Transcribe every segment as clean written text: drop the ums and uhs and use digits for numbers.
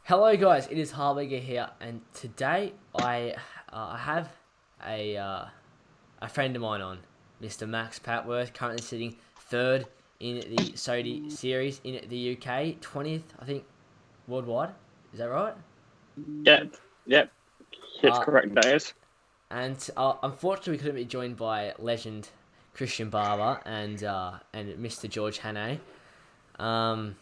Hello guys, it is Hartwigga here, and today I have a friend of mine on, Mr. Max Patworth, currently sitting third in the Sodi series in the UK, 20th I think worldwide. Is that right? Yep, it's Uh, correct, that is. and unfortunately we couldn't be joined by legend Christian Barber and Mr. George Hannay. Um,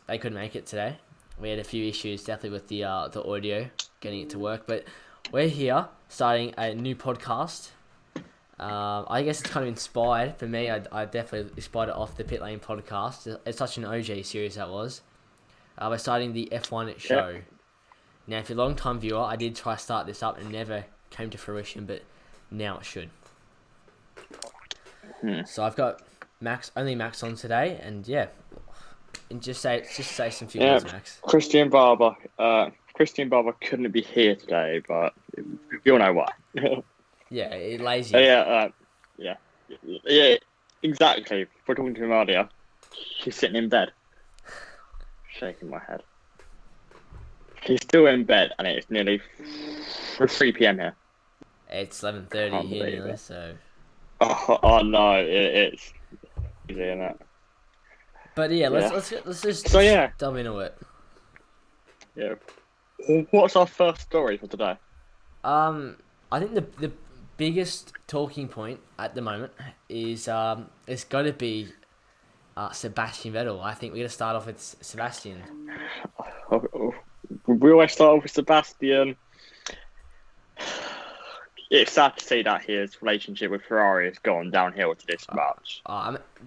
they couldn't make it today. We had a few issues definitely with the audio getting it to work, but we're here starting a new podcast. I guess it's kind of inspired for me. I definitely inspired it off the Pit Lane podcast. It's such an OG series that was. We're starting the F1 show. Yep. Now, if you're a long time viewer, I did try to start this up and never came to fruition, but now it should. So I've got only Max on today, and yeah, and just say some few words, Max. Christian Barber. Christian Barber couldn't be here today, but you all know why. Yeah, lazy. Yeah, exactly. We're talking to him earlier. He's sitting in bed, shaking my head. He's still in bed, and it's nearly 3 p.m. here. It's 11:30 here, nearly, so. Oh no, it's easy, isn't it? But yeah, let's just delve into it. Yeah. What's our first story for today? I think the biggest talking point at the moment is it's got to be Sebastian Vettel. I think we're gonna start off with Sebastian. We always start off with Sebastian. It's sad to see that his relationship with Ferrari has gone downhill to this much.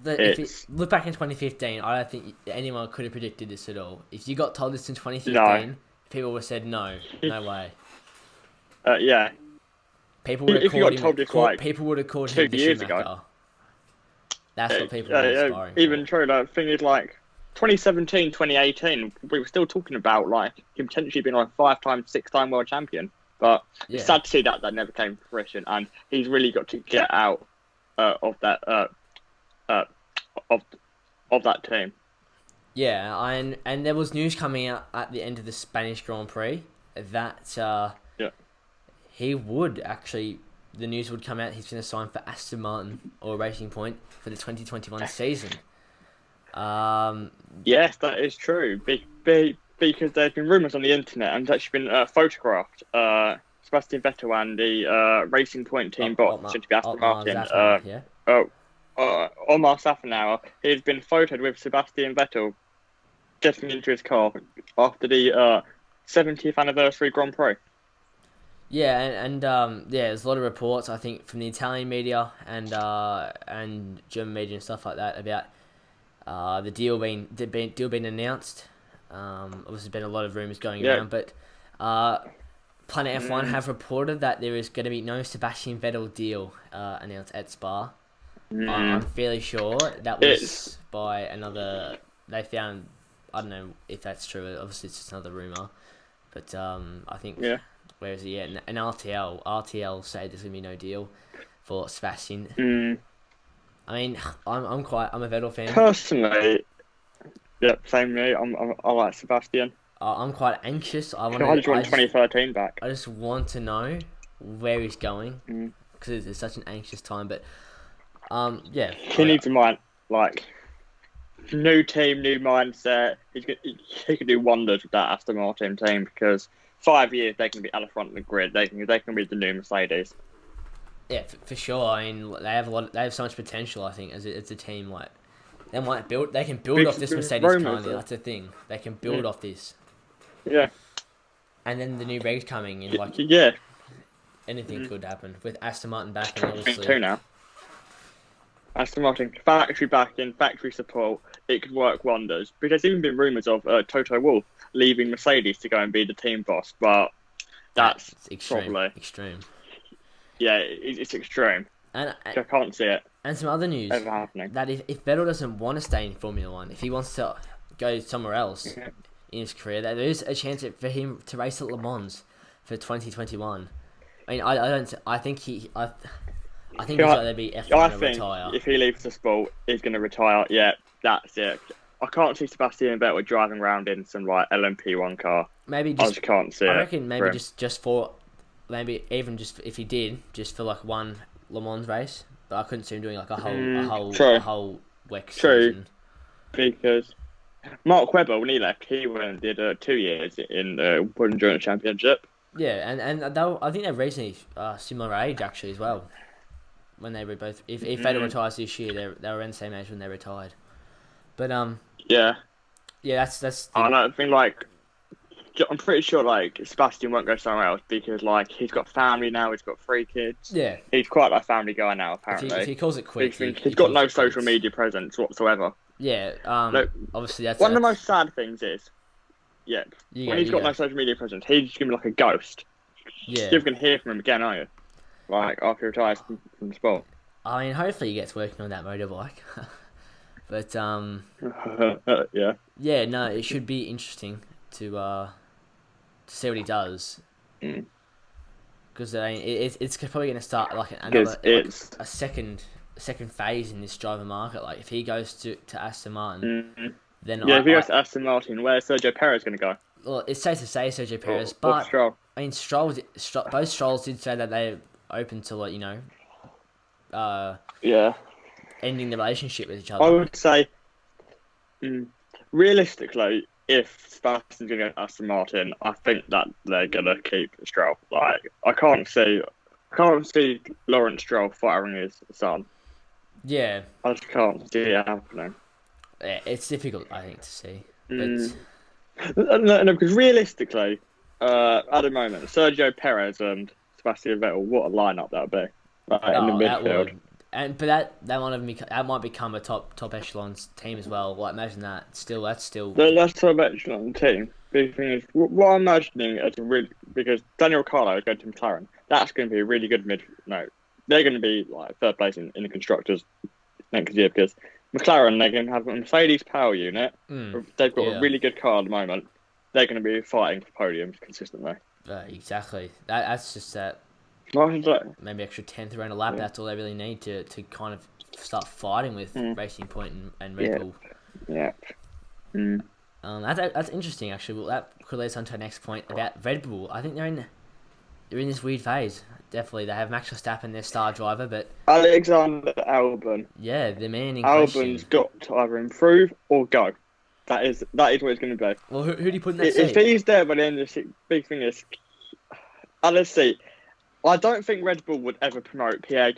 If you look back in 2015, I don't think anyone could have predicted this at all. If you got told this in 2015, people would have said no way. Yeah. People would have called him. People would have called him 2 years ago. That's what people were inspiring. Even true. The thing is, like 2017, 2018, we were still talking about like him potentially being like a 5-time, 6-time world champion. But it's sad to see that never came to fruition, and he's really got to get out of that of that team. Yeah, and there was news coming out at the end of the Spanish Grand Prix that he would actually. The news would come out. He's going to sign for Aston Martin or Racing Point for the 2021 season. Yes, that is true. Because there's been rumours on the internet, and it's actually been photographed. Sebastian Vettel and the Racing Point team boss, soon to be Aston Martin. Omar Safnauer, he's been photoed with Sebastian Vettel getting into his car after the 70th anniversary Grand Prix. Yeah, and there's a lot of reports I think from the Italian media and German media and stuff like that about the deal being announced. Obviously, there's been a lot of rumours going around, but Planet F1 have reported that there is going to be no Sebastian Vettel deal announced at Spa. I'm fairly sure that was by another. They found, I don't know if that's true. Obviously, it's just another rumour, but I think where is he? Yeah, an RTL say there's going to be no deal for Sebastian. I mean, I'm a Vettel fan personally. Yep, same me. I like Sebastian. I'm quite anxious. I want 2013 back. I just want to know where he's going because it's such an anxious time. But he needs a mind like new team, new mindset. He can do wonders with that Aston Martin team because 5 years they can be at the front of the grid. They can be the new Mercedes. Yeah, for sure. I mean, they have so much potential. I think as a team, like. They can build off this Mercedes car. That's the thing. They can build off this. Yeah. And then the new regs coming in, like anything could happen with Aston Martin back and obviously. Two now. Aston Martin factory back in factory support. It could work wonders. But there's even been rumours of Toto Wolff leaving Mercedes to go and be the team boss, but that's extreme. Probably extreme. Yeah, it's extreme. And I can't see it. And some other news ever happening. That if Vettel doesn't want to stay in Formula One, if he wants to go somewhere else in his career, that there is a chance for him to race at Le Mans for 2021. I mean, I think he's going to be F1 and retire. If he leaves the sport, he's going to retire. Yeah, that's it. I can't see Sebastian Vettel driving around in some like LMP1 car. Maybe I just can't see it. I reckon maybe just for maybe even just if he did just for like one Le Mans race, but I couldn't see him doing like a whole WEC season. Because Mark Webber, when he left, he went and did 2 years in the World Endurance Championship. Yeah, and I think they're recently similar age actually as well. When they were both, if Vettel retires this year, they were around the same age when they retired. But yeah, that's. I don't think like. I'm pretty sure like Sebastian won't go somewhere else because like he's got family now, he's got 3 kids. Yeah, he's quite a family guy now apparently. If he calls it quits, he's got no social media presence whatsoever. Yeah, obviously that's one of the most sad things is, when he's got no social media presence, he's gonna be like a ghost. Yeah, you're gonna hear from him again, are you? Like after he retires from the sport. I mean, hopefully he gets working on that motorbike. But yeah, no, it should be interesting to see what he does. Because it's probably going to start like a second phase in this driver market. Like if he goes to Aston Martin, then if he goes to Aston Martin, where's Sergio Perez going to go? Well, it's safe to say Sergio Perez, but Stroll. I mean, both Strolls did say that they're open to like ending the relationship with each other. I would say, realistically, if Sebastian's going to go to Aston Martin, I think that they're going to keep Stroll. Like, I can't see Lawrence Stroll firing his son. Yeah, I just can't see it happening. Yeah, it's difficult, I think, to see. No, because realistically, at the moment, Sergio Perez and Sebastian Vettel, what a lineup that would be in the midfield. That might become a top echelon team as well. Like imagine that. That's still. That's top echelon team. The thing is, what I'm imagining is because Daniel Ricciardo is going to McLaren. That's going to be a really good they're going to be like third place in the constructors next year because McLaren they're going to have a Mercedes power unit. They've got a really good car at the moment. They're going to be fighting for podiums consistently. Exactly. That's just that. Maybe extra 10th around a lap. That's all they really need to kind of start fighting with Racing Point and Red Bull. Yeah. That's interesting actually. Well, that could lead us on to our next point about Red Bull. I think they're in this weird phase. Definitely, they have Max Verstappen, their star driver, but Alexander Albon. Yeah, the man in question. Albon's got to either improve or go. That is what it's going to be. Well, who do you put in that seat? If he's there by the end of the season, big thing is, let's see. I don't think Red Bull would ever promote Daniel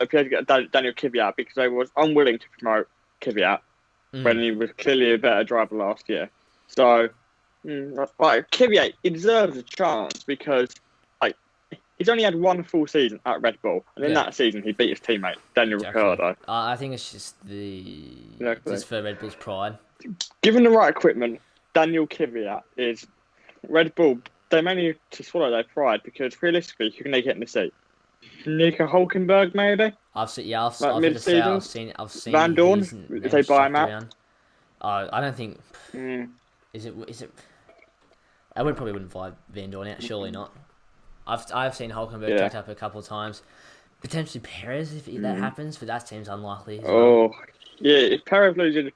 Kvyat because they was unwilling to promote Kvyat when he was clearly a better driver last year. So, Kvyat, he deserves a chance because he's only had one full season at Red Bull, and in that season he beat his teammate Daniel Ricciardo. I think it's just just for Red Bull's pride. Given the right equipment, Daniel Kvyat is Red Bull. They may need to swallow their pride because realistically, who can they get in the seat? Nico Hulkenberg, maybe. I've seen Van Dorn. If they buy him out. I don't think. Is it? I wouldn't buy Van Dorn out. Surely not. I've seen Hulkenberg jacked up a couple of times. Potentially Perez if that happens, but that seems unlikely. If Perez loses,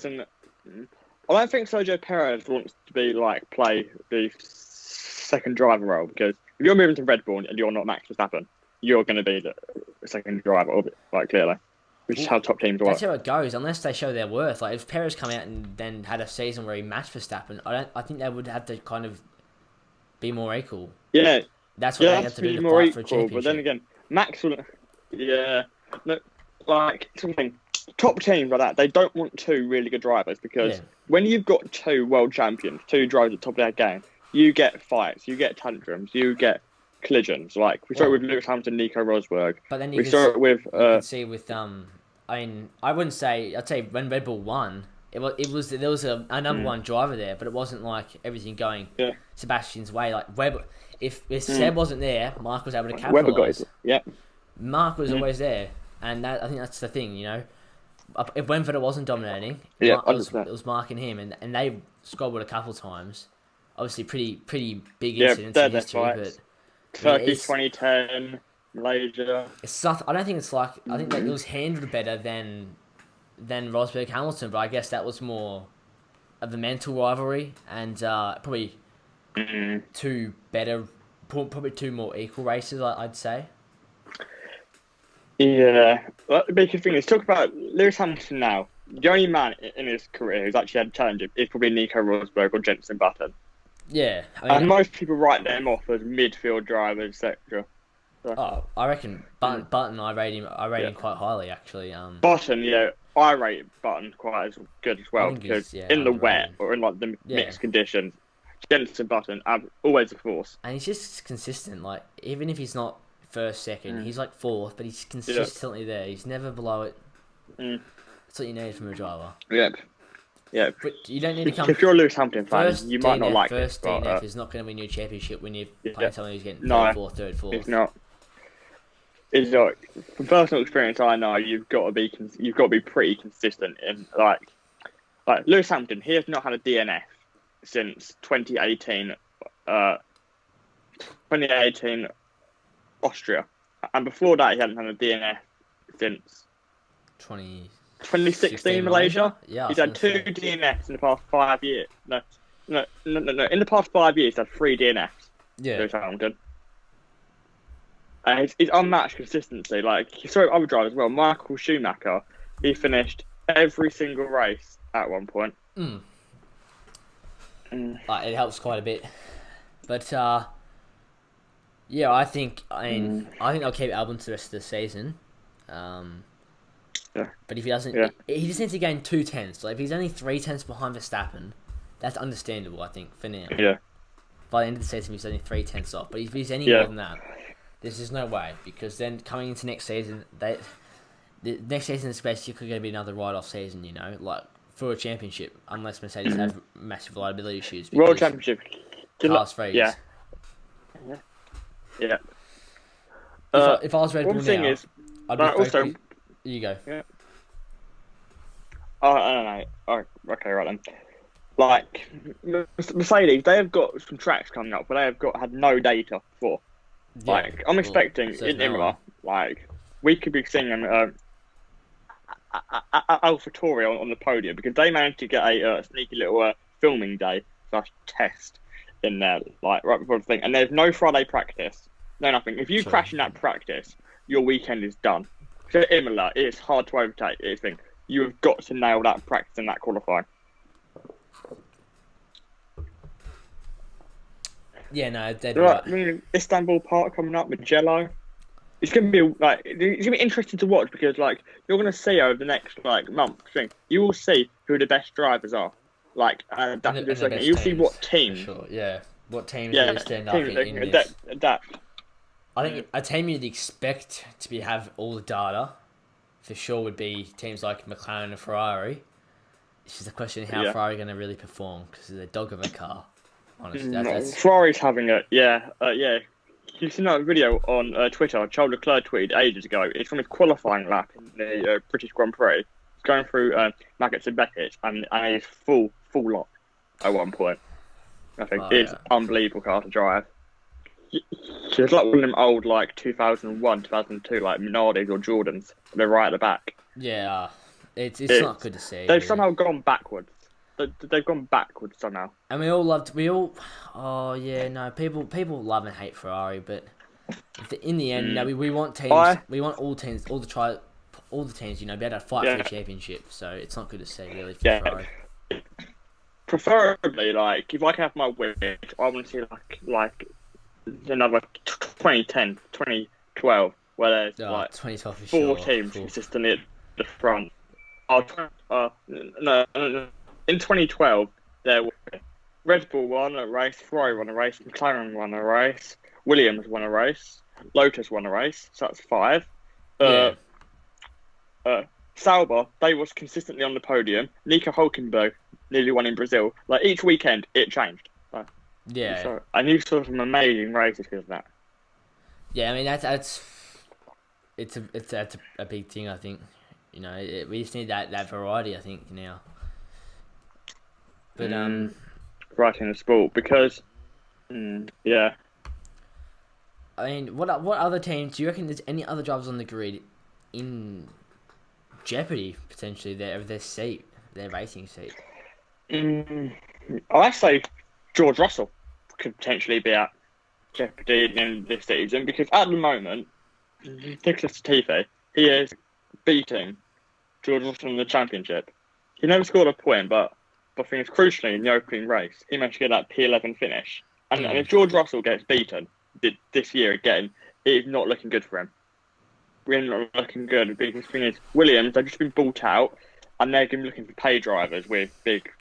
and I don't think Sergio Perez wants to play the second driver role because if you're moving to Red Bull and you're not Max Verstappen, you're going to be the second driver of it, clearly. Which is how top teams work. That's how it goes, unless they show their worth. Like if Perez come out and then had a season where he matched Verstappen, I think they would have to kind of be more equal. Yeah, that's what they have to do to fight for a championship. But then again, Max will. Yeah, something. Top teams like that, they don't want 2 really good drivers because when you've got 2 world champions, 2 drivers at the top of their game, you get fights, you get tantrums, you get collisions. Like we saw it with Lewis Hamilton, Nico Rosberg. But then we saw it with. You can see with I'd say when Red Bull won, there was a number one driver there, but it wasn't like everything going Sebastian's way. Like Webber, if Seb wasn't there, Mark was able to capitalise. Mark was always there, and I think that's the thing, you know. If Vettel wasn't dominating, it was Mark and him, and they squabbled a couple times. Obviously, pretty big incidents in history, but Turkey 2010, Malaysia. I don't think it's like I think that it was handled better than than Rosberg Hamilton, but I guess that was more of a mental rivalry and probably probably two more equal races, I'd say. Yeah. Well, the big thing is, talk about Lewis Hamilton now. The only man in his career who's actually had a challenge is probably Nico Rosberg or Jenson Button. Yeah. And most people write them off as midfield drivers, etc. So. I reckon Button, I rate him quite highly, actually. Button, yeah. I rate Button quite as good as well, because in the wet or in like the mixed conditions, Jenson Button, always a force. And he's just consistent. Like, even if he's not first, second, he's like fourth, but he's consistently there. He's never below it. That's what you need from a driver. Yep. But you don't need to come. If you're a Lewis Hamilton fan, you might not like it. First DNF is not going to win you a championship when you're playing someone who's getting third, fourth. It's not. It's not. From personal experience, I know you've got to be pretty consistent in like Lewis Hamilton. He has not had a DNF since 2018. 2018 Austria, and before that he hadn't had a DNF since 2016 Malaysia. Yeah, he's had 2 DNFs in the past 5 years. No. In the past 5 years, he's had 3 DNFs. Yeah, Lewis Hamilton. And he's unmatched consistency. Like, he's so other drivers as well. Michael Schumacher, he finished every single race at one point. It helps quite a bit, but yeah, I think I'll keep Albon to the rest of the season. But if he doesn't, he just needs to gain 2 tenths. Like, if he's only 3 tenths behind Verstappen, that's understandable, I think, for now. Yeah. By the end of the season, he's only 3 tenths off. But if he's any more than that, there's just no way, because then coming into next season, the next season is basically going to be another write-off season, you know, like for a championship, unless Mercedes have massive reliability issues. World Championship. Cars freeze. Yeah. If I was Red Bull now, I'd be also. You go. Yeah. Oh, I don't know. Oh, okay, right then. Like, Mercedes, they have got some tracks coming up, but they have had no data for. Like, I'm expecting in Imola, like, we could be seeing AlphaTauri on the podium, because they managed to get a sneaky little filming day / test in there, like, right before the thing. And there's no Friday practice, no nothing. If you crash in that practice, your weekend is done. So Imola, it's hard to overtake. You have got to nail that practice and that qualifying. Yeah, no, dead right. Istanbul Park coming up, Mugello. It's gonna be interesting to watch, because like you're gonna see over the next month thing. You will see who the best drivers are. Like you'll see what teams. Sure, yeah. What teams really stand up in this. Adapt. I think a team you'd expect to have all the data, for sure, would be teams like McLaren and Ferrari. It's just a question of how Ferrari are going to really perform, because they're a dog of a car. Honestly, Ferrari's having it. Yeah. You've seen that video on Twitter. Charles Leclerc tweeted ages ago. It's from his qualifying lap in the British Grand Prix. He's going through Maggots and Beckett, and he's full lock at one point. I think it's unbelievable car to drive. It's like one of them old 2001, 2002 Minardis or Jordans. They're right at the back. Yeah, it's not good to see. They've somehow gone backwards. They've gone backwards somehow. And people love and hate Ferrari, but in the end, we want teams. We want all teams, all the teams, be able to fight for the championship. So it's not good to see, really, for Ferrari. Preferably, if I can have my wish, I want to see another 2010, 2012, where there's 2012 for 4 teams consistently at the front. No. In 2012, there were Red Bull won a race, Ferrari won a race, McLaren won a race, Williams won a race, Lotus won a race. So that's 5. Sauber, they was consistently on the podium. Nico Hulkenberg nearly won in Brazil. Each weekend, it changed. And you saw some amazing races because of that. Yeah, I mean that's a big thing. I think we just need that variety. I think now. But right in the sport, because I mean, what other teams do you reckon? There's any other drivers on the grid in jeopardy potentially of their seat, their racing seat? I'd say George Russell could potentially be at jeopardy in this season because at the moment, Nicholas Latifi, he is beating George Russell in the championship. He never scored a point, but I think it's crucially in the opening race, he managed to get that P11 finish. And if George Russell gets beaten this year again, it is not looking good for him. Really not looking good because the thing is, Williams, they've just been bought out and they're going to be looking for pay drivers with big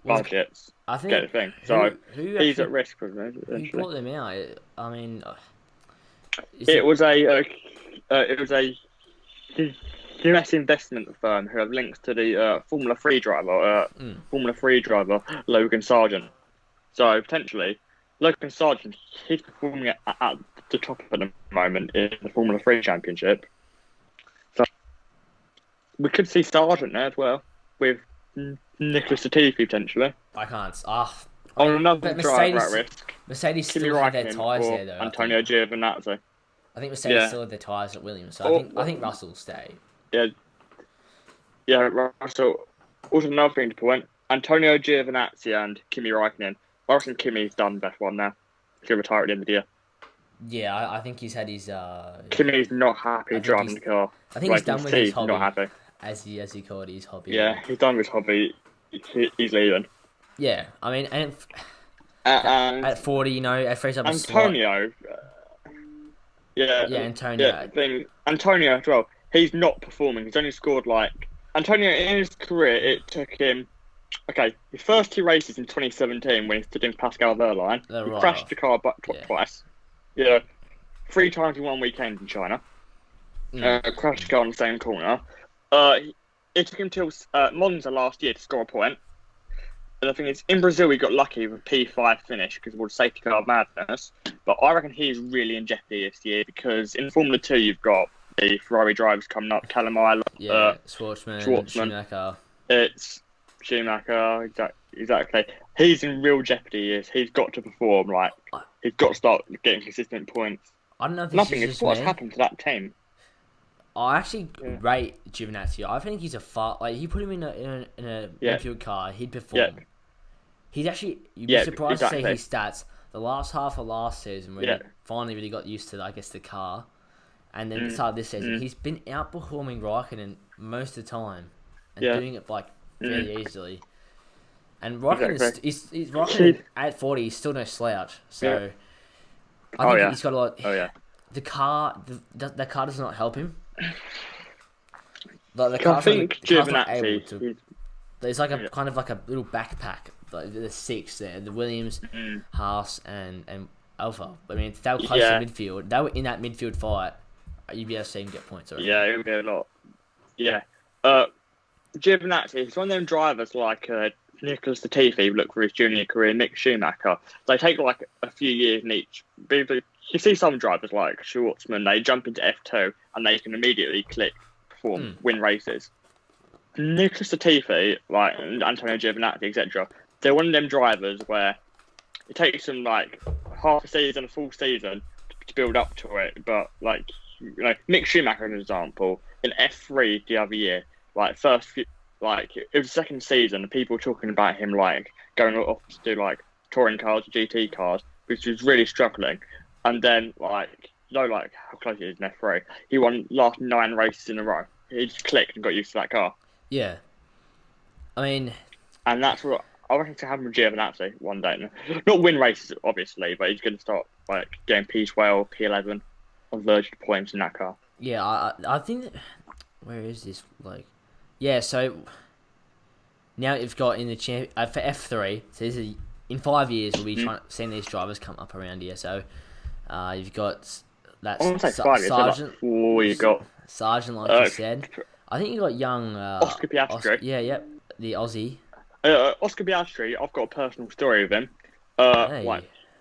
budgets. I think get the thing. So who he's at risk for them. Who brought them out? I mean, it was a US investment firm who have links to the Formula 3 driver Logan Sargent. So potentially, Logan Sargent, he's performing at the top at the moment in the Formula 3 Championship. So we could see Sargent there as well with Nicholas Latifi potentially. I can't. On another driver at risk. Mercedes still have their tyres there though. Antonio Giovinazzi. I think Mercedes still have their tyres at Williams, so I think Russell will stay. Yeah, Russell. Also another thing to point: Antonio Giovinazzi and Kimi Räikkönen. I reckon Kimi's done best one now. He'll retire at the end of the year. Yeah, I think he's had his. Kimi's not happy driving the car. I think he's done with his hobby. Not happy. As he called his hobby. Yeah, he's done with his hobby. He's leaving. Yeah, I mean, and at 40, at first I'm Antonio. Antonio. Yeah, Antonio as well. He's not performing. He's only scored Antonio in his career. It took him. Okay, his first 2 races in 2017 when he stood in Pascal Wehrlein, he crashed the car twice. 3 times in 1 weekend in China. Crashed the car on the same corner. It took him till Monza last year to score a point. And the thing is, in Brazil, he got lucky with a P5 finish because of all the safety car madness. But I reckon he's really in jeopardy this year because in Formula 2, you've got the Ferrari drivers coming up, Callum Schwartzman, Schumacher. It's Schumacher, exactly. He's in real jeopardy. He's got to perform. He's got to start getting consistent points. I don't know if nothing is what's happened to that team. I actually rate Giovinazzi. I think he's you put him in a midfield car, he'd perform. He's actually you'd be surprised to see his stats. The last half of last season, when he finally really got used to, the car, and then the start of this season, he's been outperforming Raikkonen most of the time, and doing it fairly easily. And Raikkonen Raikkonen at 40, he's still no slouch. So I think he's got a lot. The car does not help him. I think Giovinazzi. There's a kind of a little backpack. The 6 there, the Williams, Haas, and Alpha. I mean, if they were close to midfield, they were in that midfield fight. You'd be able to see him get points already. Yeah, it would be a lot. Yeah. Giovinazzi, he's one of them drivers like Nicholas Latifi, look for his junior career, Mick Schumacher. They take a few years in each. You see some drivers like Schwartzman, they jump into F2 and they can immediately perform, win races. Nicholas Latifi, Antonio Giovinazzi, etc., they're one of them drivers where it takes them half a season, a full season to build up to it. But Mick Schumacher, an example, in F3 the other year, it was the second season, and people were talking about him going off to do touring cars, GT cars, which was really struggling. And then how close he is in F3, he won last 9 races in a row. He just clicked and got used to that car. Yeah, I mean, and that's what I reckon to happen with Giovinazzi one day. Not win races, obviously, but he's going to start getting P12, P11 on verge of points in that car. Yeah, I think that, where is this so now you've got in the for F3. So this is in 5 years we'll be seeing these drivers come up around here. So you've got that Sargent. You got Sargent, like you said. I think you got young Oscar Piastri. The Aussie. Oscar Piastri, I've got a personal story with him.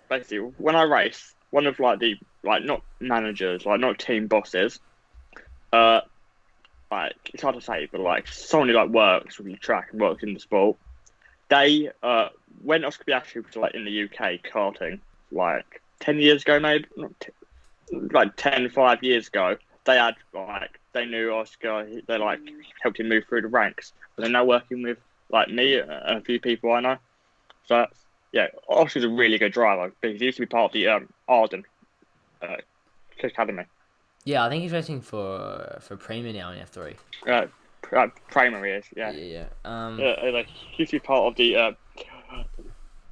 Basically, when I race, one of the not managers, not team bosses, it's hard to say, but someone who works with the track and works in the sport. They when Oscar Piastri was in the UK karting 10 years ago, maybe 5 years ago, they had they knew Oscar. They like helped him move through the ranks. But they're now working with like me and a few people I know. So Oscar's a really good driver because he used to be part of the Arden academy. Yeah, I think he's racing for Prima now in F3. Primary is Yeah. Like he used to be part of the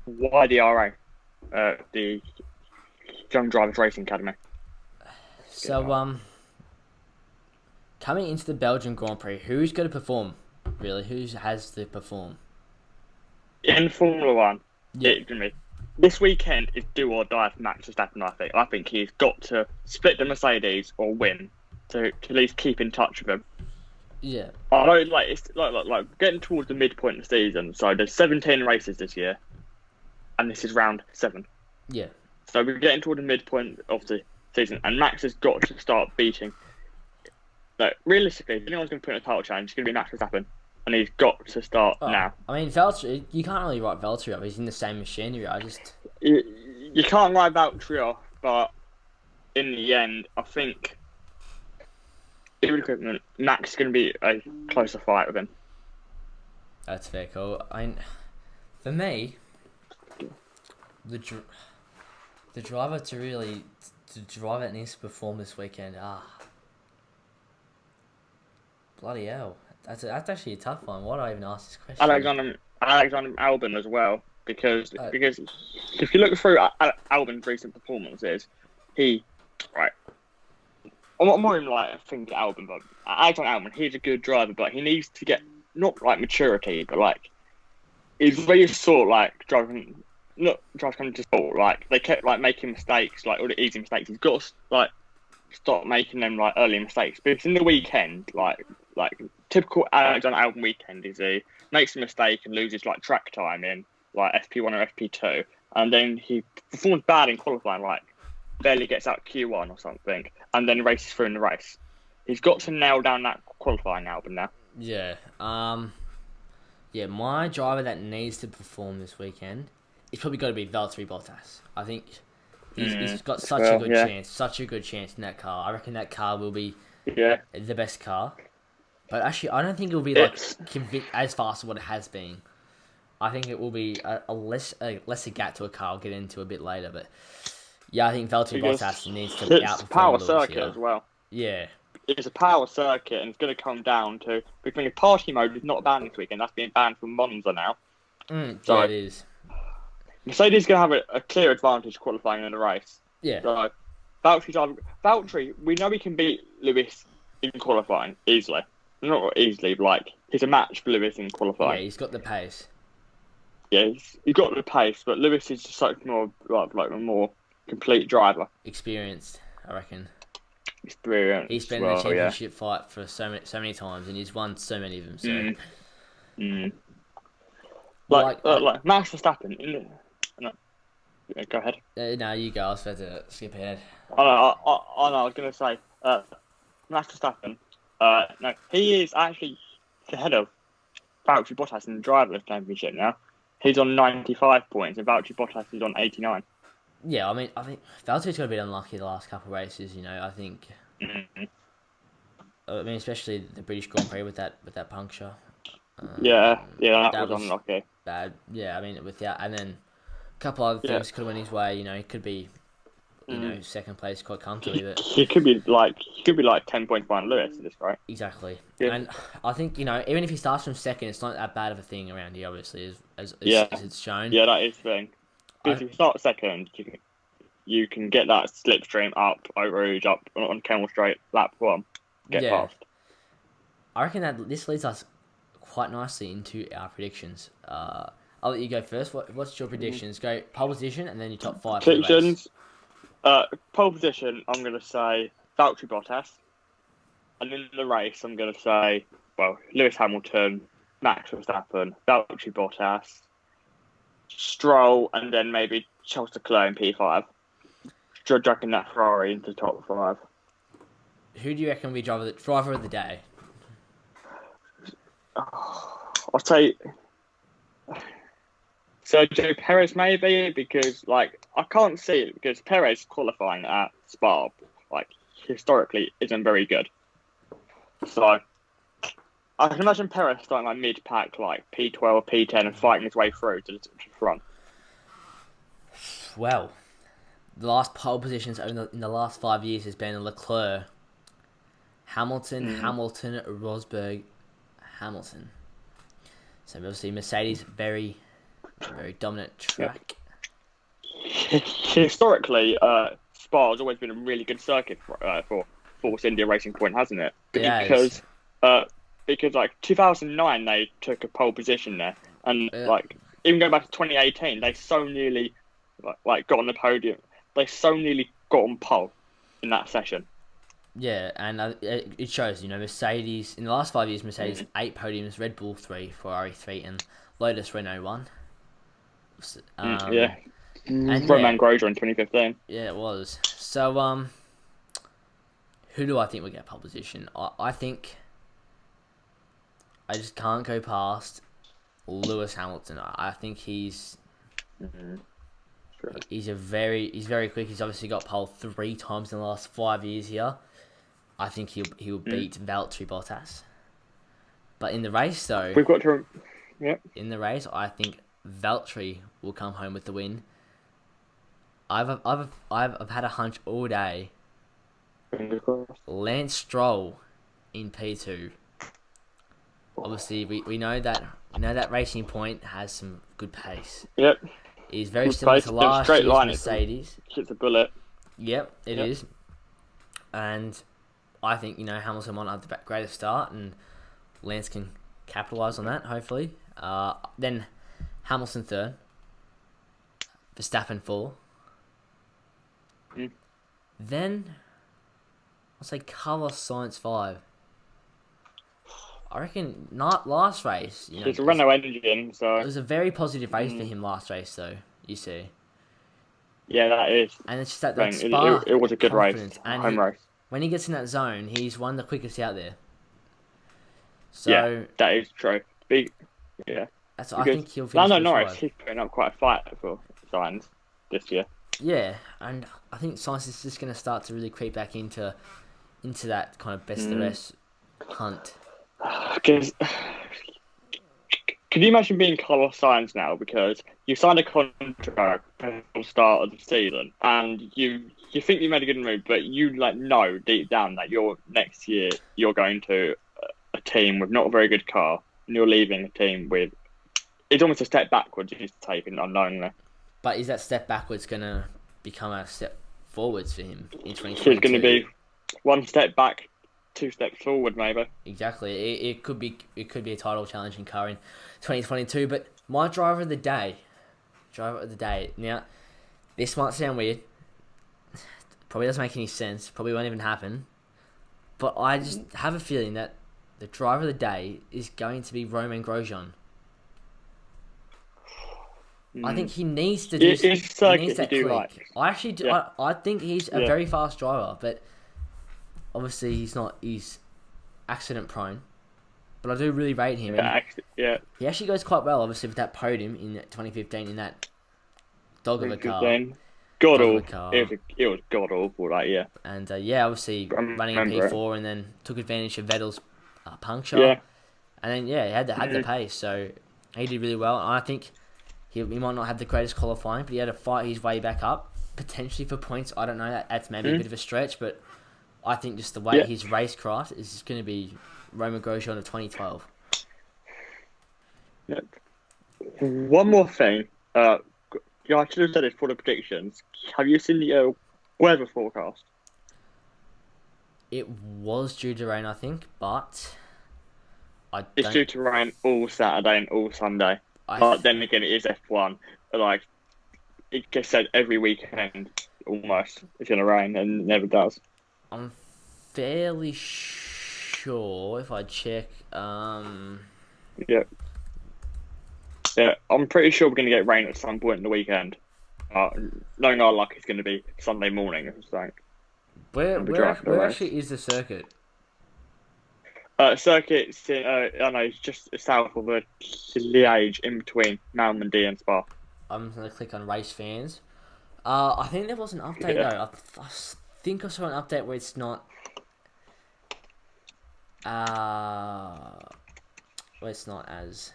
YDRA, the Young Drivers Racing Academy. So coming into the Belgian Grand Prix, who's going to perform? Really, who has to perform in Formula One? Yeah. It's gonna be this weekend is do or die for Max Verstappen. I think he's got to split the Mercedes or win to at least keep in touch with him. Yeah. I don't like it's like getting towards the midpoint of the season. So there's 17 races this year, and this is round 7. Yeah. So we're getting toward the midpoint of the season, and Max has got to start beating. Like realistically, if anyone's going to put in a title challenge, it's going to be Max Verstappen, and he's got to start now. I mean, Valtteri, you can't really write Valtteri up. He's in the same machinery. You can't write Valtteri off, but in the end, I think even equipment, Max is going to be a closer fight with him. That's fair, cool. For me, the driver that needs to perform this weekend. Bloody hell! That's actually a tough one. Why did I even ask this question? Alexander Albon as well, because if you look through Albon's recent performances, I'm not even like thinking Albon, but Alexander Albon, he's a good driver, but he needs to get not like maturity, but like he's very sort of like driving coming to sport. Like they kept like making mistakes, like all the easy mistakes. He's got to like stop making them like early mistakes. Because in the weekend, like typical Alexander Albon weekend is he makes a mistake and loses like track time in like FP1 or FP2, and then he performs bad in qualifying, like barely gets out Q1 or something, and then races through in the race. He's got to nail down that qualifying Albon now. Yeah. My driver that needs to perform this weekend, it's probably got to be Valtteri Bottas. I think he's got such a good chance in that car. I reckon that car will be the best car. But actually, I don't think it will be as fast as what it has been. I think it will be a lesser gap to a car. I'll get into a bit later, but yeah, I think Valtteri Bottas needs to outperform it's a power Lewis circuit here. as well. Yeah. It's a power circuit, and it's going to come down to because if party mode is not banned this weekend. That's being banned from Monza now. Yeah, it is. Mercedes is going to have a clear advantage qualifying in the race. Yeah. So Valtteri, we know we can beat Lewis in qualifying easily. Not easily, but like he's a match for Lewis in qualifying. Yeah, he's got the pace. Yeah, he's got the pace, but Lewis is just like more like a more complete driver. Experienced, I reckon. Experienced. He's been in the championship fight for so many times, and he's won so many of them. So. Like Max Verstappen. Go ahead. No, you go. I was about to skip ahead. I was going to say Max Verstappen. No, he is actually ahead of Valtteri Bottas in the Drivers' Championship now. He's on 95 points, and Valtteri Bottas is on 89. Yeah, I think Valtteri's got a bit unlucky the last couple of races. I think. I mean, especially the British Grand Prix with that puncture. That was unlucky. Bad. Yeah, I mean, and then a couple other things could have went his way. He could be. Second place quite comfortably. But he could be like 10 points behind Lewis at this rate. Exactly. Yeah. And I think, even if he starts from second, it's not that bad of a thing around here, obviously, as it's shown. Yeah, that is the thing. Because if you start second, you can get that slipstream up, over Rouge, up on Kemmel Straight, lap 1, get past. I reckon that this leads us quite nicely into our predictions. I'll let you go first. What's your predictions? Go pole position and then your top 5 predictions. Pole position, I'm going to say Valtteri Bottas. And in the race, I'm going to say, Lewis Hamilton, Max Verstappen, Valtteri Bottas, Stroll, and then maybe Charles Leclerc in P5. Dragging that Ferrari into the top 5. Who do you reckon will be driver of the day? I'll say Sergio Perez maybe, because I can't see it because Perez qualifying at Spa historically isn't very good. So I can imagine Perez starting like mid-pack, like P12, P10, and fighting his way through to the front. Well, the last pole positions in the last 5 years has been Leclerc, Hamilton, Rosberg, Hamilton. So obviously Mercedes, very, very dominant track. Yep. Historically, Spa has always been a really good circuit for Force India Racing Point, hasn't it? Because like 2009 they took a pole position there, and like even going back to 2018, they so nearly like got on the podium. They so nearly got on pole in that session. Yeah, and it shows, Mercedes, in the last 5 years, Mercedes 8 podiums, Red Bull 3, Ferrari 3, and Lotus Renault 1. Yeah. And Roman Grosjean in 2015. Yeah, it was. So, who do I think will get pole position? I think I just can't go past Lewis Hamilton. I think he's very quick. He's obviously got pole 3 times in the last 5 years here. I think he'll beat Valtteri Bottas. But in the race, though, we've got to. Yep. In the race, I think Valtteri will come home with the win. I've had a hunch all day. Lance Stroll in P2. Obviously, we know that Racing Point has some good pace. Yep. He's very similar to last year's Mercedes. It's a bullet. Yep, it is. And I think, Hamilton might have the greatest start, and Lance can capitalise on that, hopefully. Then Hamilton 3rd. Verstappen 4. Then, I'll say Carlos Sainz 5. I reckon not last race. It's a Renault engine, so... It was a very positive race for him last race, though, you see. Yeah, that is. And it's just that spark. It was a good race. And home race. When he gets in that zone, he's one of the quickest out there. So yeah, that is true. Yeah. I think he'll finish. Norris, he's putting up quite a fight for Sainz this year. Yeah, and I think Sainz is just going to start to really creep back into that kind of best of the rest hunt. Because could you imagine being Carlos Sainz now? Because you signed a contract at the start of the season, and you think you made a good move, but you know deep down that next year you're going to a team with not a very good car, and you're leaving a team with. It's almost a step backwards he's taking unknowingly. But is that step backwards going to become a step forwards for him in 2022? So it's going to be one step back, 2 steps forward, maybe. Exactly. It could be a title challenging car in 2022. But my driver of the day. Now, this might sound weird. Probably doesn't make any sense. Probably won't even happen. But I just have a feeling that the driver of the day is going to be Roman Grosjean. I think he needs to do. He needs that click. Like. I actually do. Yeah. I think he's a very fast driver, but obviously he's not. He's accident prone. But I do really rate him. Yeah. He actually goes quite well, obviously, with that podium in 2015 in that dog of a car. God awful. It was god awful that year. And obviously running in P4 and then took advantage of Vettel's puncture. Yeah. And then he had the pace, so he did really well. And I think. He might not have the greatest qualifying, but he had to fight his way back up, potentially for points. I don't know. That's maybe a bit of a stretch, but I think just the way his racecraft is just going to be Roman Grosjean of 2012. Yep. One more thing. I should have said it for the predictions. Have you seen the weather forecast? It was due to rain, I think, but It's due to rain all Saturday and all Sunday. But then again, it is F1. Like, it gets said every weekend, almost, it's going to rain, and it never does. I'm fairly sure, if I check... Yeah, I'm pretty sure we're going to get rain at some point in the weekend. Knowing our luck, it's going to be Sunday morning, I think. Where actually is the circuit? Circuit's in, it's just south of Liège, in between Malmedy and Spa. I'm going to click on race fans. I think there was an update though. I think I saw an update where it's not. Well, it's not as.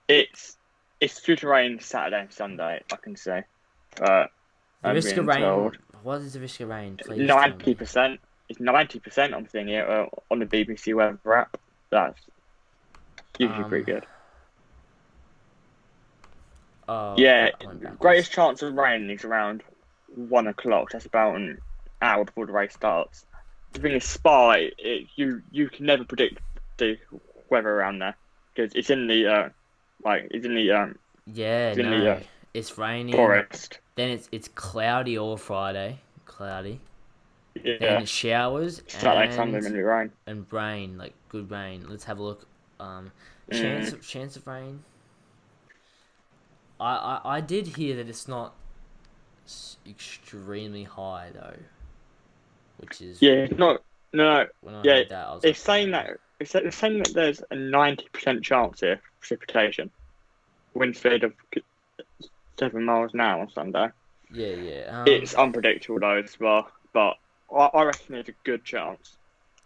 It's due to rain Saturday and Sunday, I can say. The I'm risk of being rain. told. What is the risk of rain? Please tell me. 90%. It's 90%. I'm seeing it on the BBC weather app. That's usually pretty good. Oh, Yeah, that went backwards. greatest chance of rain is around 1 o'clock. That's about an hour before the race starts. The thing is, Spa, you can never predict the weather around there because it's in the Yeah, it's in no. the It's raining. forest. Then it's cloudy all Friday. Cloudy. Yeah, Then showers Saturday, Sunday, maybe rain. and rain, like good rain. Let's have a look. Chance of rain. I did hear that it's not extremely high though, which is Yeah, no. when I Yeah, heard that I was it's like, saying that there's a 90% chance here of precipitation. Wind speed of 7 miles an hour on Sunday. yeah. It's unpredictable though as well, but I reckon there's a good chance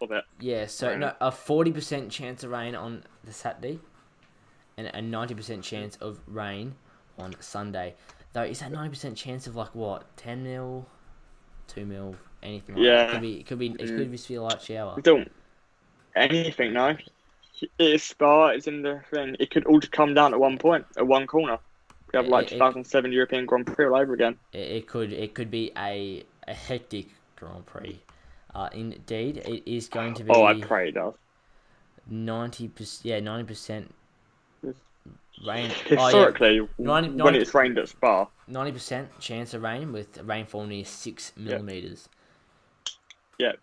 of it. Yeah, so Raining. no, a 40% chance of rain on the Saturday, and a 90% chance of rain on Sunday. Though, is that 90% chance of like what? 10 mil, 2 mil, anything like that? It could just be a light shower. Don't anything no. It's Spa. It's in the thing. It could all just come down at one point, at one corner. We have like 2007 European Grand Prix all over again. It could be a hectic Grand Prix. Indeed, it is going to be. Oh, I pray it does. 90%. Yeah, 90% rain. Historically, 90, when it's rained at Spa, 90% chance of rain with rainfall near 6 millimeters. Yep.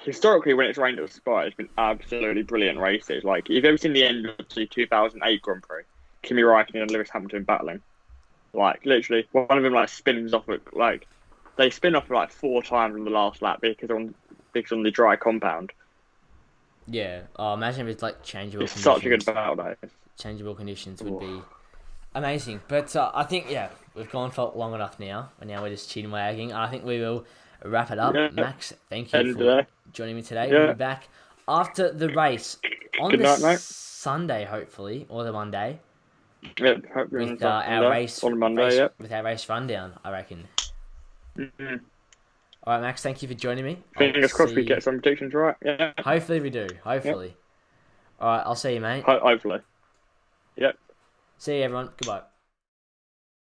Historically, when it's rained at Spa, it's been absolutely brilliant races. Like, if you've ever seen the end of the 2008 Grand Prix, Kimi Räikkönen and Lewis Hamilton battling, like literally, one of them like spins off it. Like, they spin off like 4 times on the last lap because on the dry compound. Yeah. Oh, imagine if it's like changeable. It's conditions. such a good battle, though. Changeable conditions would be amazing. But I think we've gone for long enough now, and now we're just chin wagging. I think we will wrap it up. Yeah. Max, thank you for joining me today. We'll be back after the race on Good night, mate. Sunday, hopefully, or the Monday. Yep, With our race on Monday, with our race rundown, I reckon. Mm-hmm. All right, Max, thank you for joining me. Fingers crossed we get some predictions right. Yeah. Hopefully we do. Hopefully. Yep. All right, I'll see you, mate. Hopefully. Yep. See you, everyone. Goodbye.